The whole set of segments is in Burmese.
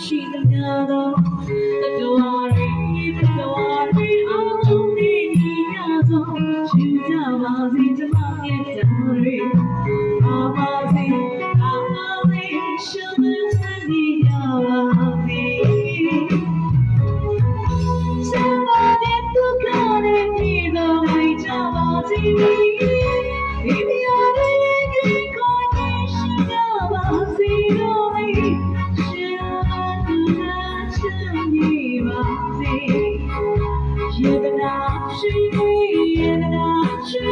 ရှိသမျှသောတတော်ရီအားလုံးနေညီရသောယူကြပါစေကျမရဲ့တံတွေအားပါစေရှုံးတဲ့ချမ်းမြေရပါစေစံပါတဲ့ဒုက္ခနဲ့ဒီလိုဝိကြပါစေဒီမြားလေးကိုရှိကြပါစေတော့ရှင်နာချမ်းမြေပါစေယေဒနာရှိယေဒနာရှိ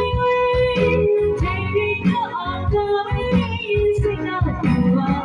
take it all down sing out to our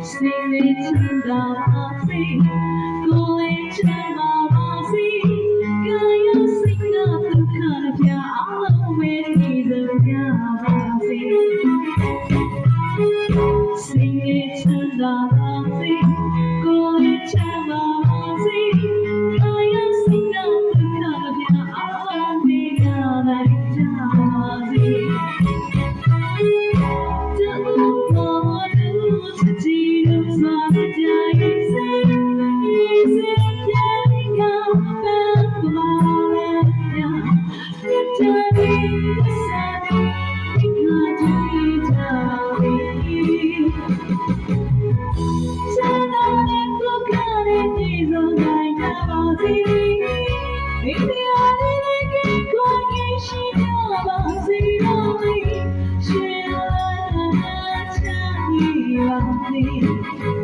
Sing it to the sea, go into my sea. Kaya sing up the kind of ya, I'll wait the sea. Sing it to the sea, go into my sea. Kaya sing up the kind of ya, I'll wait the sea. Thank you.